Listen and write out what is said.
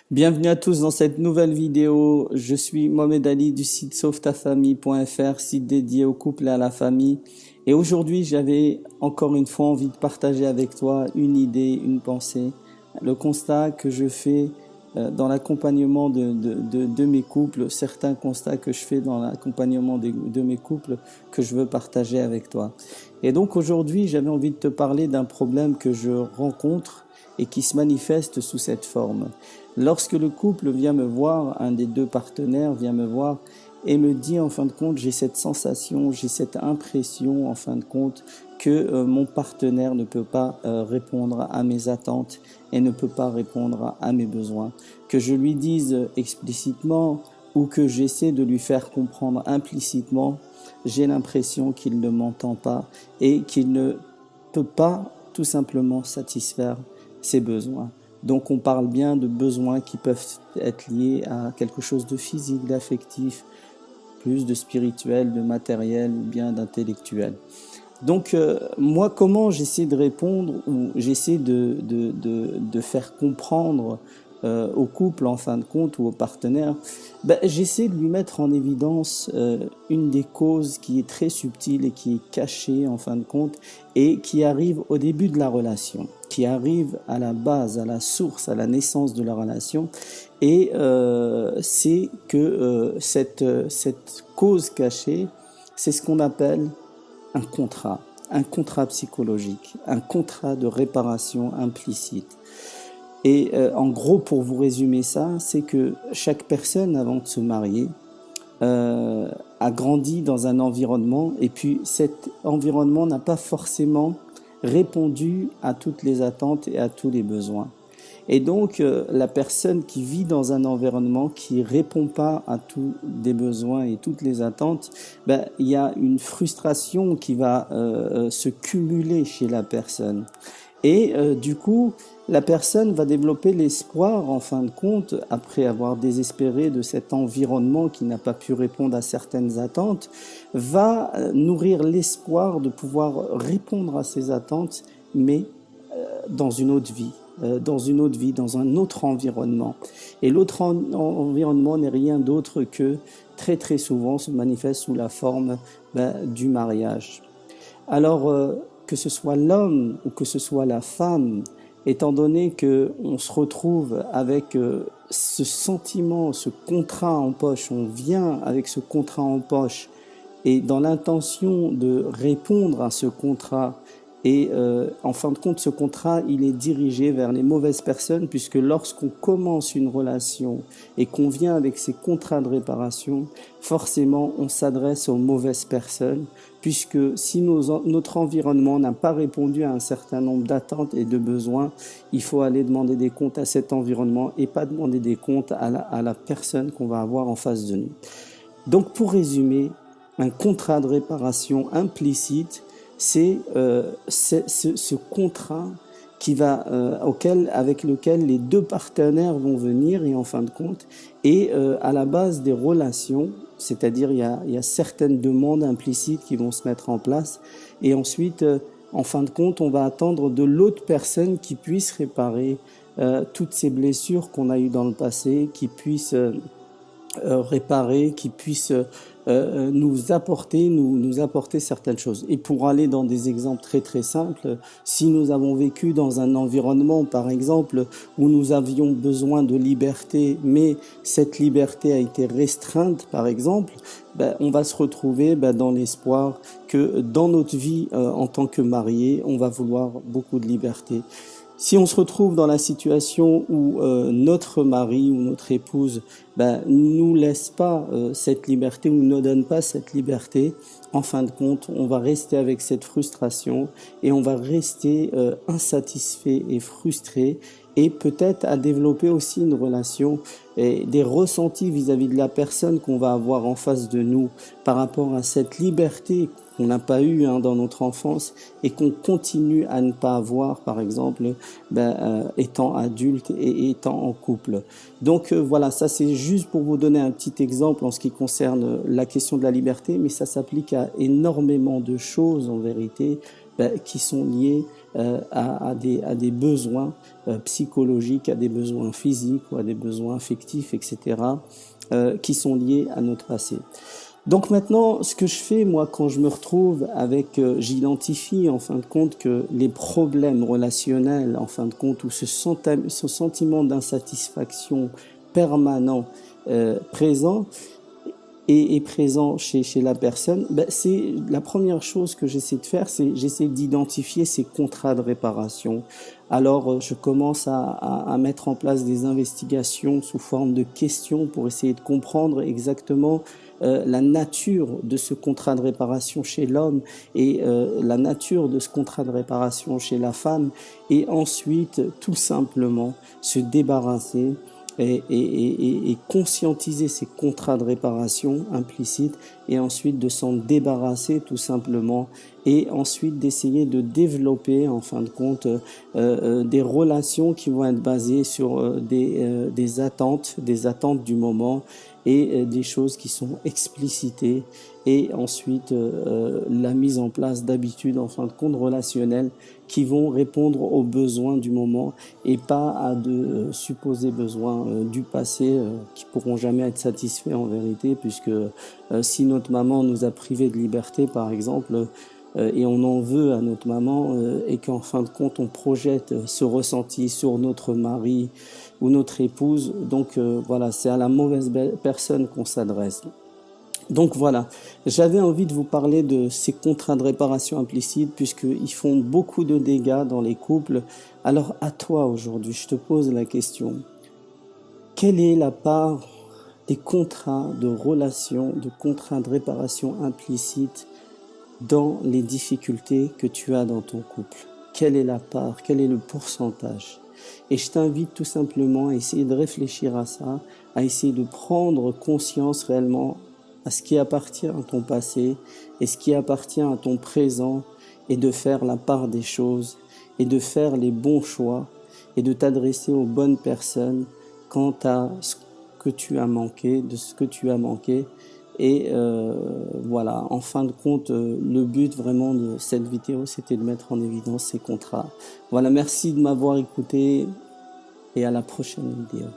Bienvenue à tous dans cette nouvelle vidéo. Je suis Mohamed Ali du site sauvetafamille.fr, site dédié au couple et à la famille. Et aujourd'hui, j'avais encore une fois envie de partager avec toi une idée, une pensée, le constat que je fais dans l'accompagnement de mes couples, certains constats que je fais dans l'accompagnement de mes couples que je veux partager avec toi. Et donc aujourd'hui, j'avais envie de te parler d'un problème que je rencontre et qui se manifeste sous cette forme. Lorsque le couple vient me voir, un des deux partenaires vient me voir et me dit en fin de compte, j'ai cette sensation, j'ai cette impression en fin de compte que mon partenaire ne peut pas répondre à mes attentes et ne peut pas répondre à mes besoins. Que je lui dise explicitement ou que j'essaie de lui faire comprendre implicitement, j'ai l'impression qu'il ne m'entend pas et qu'il ne peut pas tout simplement satisfaire ses besoins. Donc on parle bien de besoins qui peuvent être liés à quelque chose de physique, d'affectif, plus de spirituel, de matériel ou bien d'intellectuel. Donc moi, comment j'essaie de répondre ou j'essaie de faire comprendre au couple en fin de compte ou au partenaire, j'essaie de lui mettre en évidence une des causes qui est très subtile et qui est cachée en fin de compte et qui arrive au début de la relation, qui arrive à la base, à la source, à la naissance de la relation. Et c'est que cette cause cachée, c'est ce qu'on appelle un contrat psychologique, un contrat de réparation implicite. Et en gros, pour vous résumer ça, c'est que chaque personne, avant de se marier, a grandi dans un environnement, et puis cet environnement n'a pas forcément répondu à toutes les attentes et à tous les besoins. Et donc, la personne qui vit dans un environnement qui répond pas à tous les besoins et toutes les attentes, il y a une frustration qui va se cumuler chez la personne. Et du coup, la personne va développer l'espoir, en fin de compte, après avoir désespéré de cet environnement qui n'a pas pu répondre à certaines attentes, va nourrir l'espoir de pouvoir répondre à ces attentes, mais dans une autre vie. Dans un autre environnement. Et l'autre environnement n'est rien d'autre que, très très souvent, se manifeste sous la forme du mariage. Alors, que ce soit l'homme ou que ce soit la femme, étant donné qu'on se retrouve avec ce sentiment, ce contrat en poche, on vient avec ce contrat en poche et dans l'intention de répondre à ce contrat. Et en fin de compte, ce contrat, il est dirigé vers les mauvaises personnes, puisque lorsqu'on commence une relation et qu'on vient avec ces contrats de réparation, forcément, on s'adresse aux mauvaises personnes, puisque si notre environnement n'a pas répondu à un certain nombre d'attentes et de besoins, il faut aller demander des comptes à cet environnement et pas demander des comptes à la personne qu'on va avoir en face de nous. Donc, pour résumer, un contrat de réparation implicite, c'est ce contrat qui va avec lequel les deux partenaires vont venir et en fin de compte et à la base des relations, c'est-à-dire il y a certaines demandes implicites qui vont se mettre en place et ensuite en fin de compte on va attendre de l'autre personne qui puisse réparer toutes ces blessures qu'on a eues dans le passé, qui puisse réparer, qui puisse nous apporter certaines choses. Et pour aller dans des exemples très très simples, si nous avons vécu dans un environnement par exemple où nous avions besoin de liberté, mais cette liberté a été restreinte par exemple, on va se retrouver dans l'espoir que dans notre vie en tant que mariés, on va vouloir beaucoup de liberté. Si on se retrouve dans la situation où notre mari ou notre épouse nous laisse pas cette liberté ou ne donne pas cette liberté, en fin de compte, on va rester avec cette frustration et on va rester insatisfait et frustré et peut-être à développer aussi une relation et des ressentis vis-à-vis de la personne qu'on va avoir en face de nous par rapport à cette liberté qu'on n'a pas eue dans notre enfance et qu'on continue à ne pas avoir, par exemple, étant adulte et étant en couple. Donc voilà, ça c'est juste pour vous donner un petit exemple en ce qui concerne la question de la liberté, mais ça s'applique à énormément de choses en vérité qui sont liées à des besoins psychologiques, à des besoins physiques ou à des besoins affectifs, etc., qui sont liés à notre passé. Donc maintenant, ce que je fais, moi, quand je me retrouve avec, j'identifie en fin de compte que les problèmes relationnels, en fin de compte, ou ce sentiment d'insatisfaction permanent présent est présent chez la personne, ben c'est la première chose que j'essaie de faire, c'est j'essaie d'identifier ces contrats de réparation. Alors, je commence à mettre en place des investigations sous forme de questions pour essayer de comprendre exactement la nature de ce contrat de réparation chez l'homme et la nature de ce contrat de réparation chez la femme, et ensuite tout simplement se débarrasser et conscientiser ces contrats de réparation implicites, et ensuite de s'en débarrasser tout simplement, et ensuite d'essayer de développer en fin de compte des relations qui vont être basées sur des attentes du moment, et des choses qui sont explicitées, et ensuite la mise en place d'habitudes en fin de compte relationnelles qui vont répondre aux besoins du moment et pas à de supposés besoins du passé qui pourront jamais être satisfaits en vérité, puisque si notre maman nous a privés de liberté par exemple, et on en veut à notre maman, et qu'en fin de compte on projette ce ressenti sur notre mari ou notre épouse, donc voilà, c'est à la mauvaise personne qu'on s'adresse. Donc voilà, j'avais envie de vous parler de ces contrats de réparation implicites puisqu'ils font beaucoup de dégâts dans les couples. Alors à toi aujourd'hui, je te pose la question. Quelle est la part des contrats de relation, de contrats de réparation implicites dans les difficultés que tu as dans ton couple? Quelle est la part? Quel est le pourcentage? Et je t'invite tout simplement à essayer de réfléchir à ça, à essayer de prendre conscience réellement à ce qui appartient à ton passé et ce qui appartient à ton présent, et de faire la part des choses et de faire les bons choix et de t'adresser aux bonnes personnes quant à ce que tu as manqué, de ce que tu as manqué. Et voilà, en fin de compte, le but vraiment de cette vidéo, c'était de mettre en évidence ces contrats. Voilà, merci de m'avoir écouté et à la prochaine vidéo.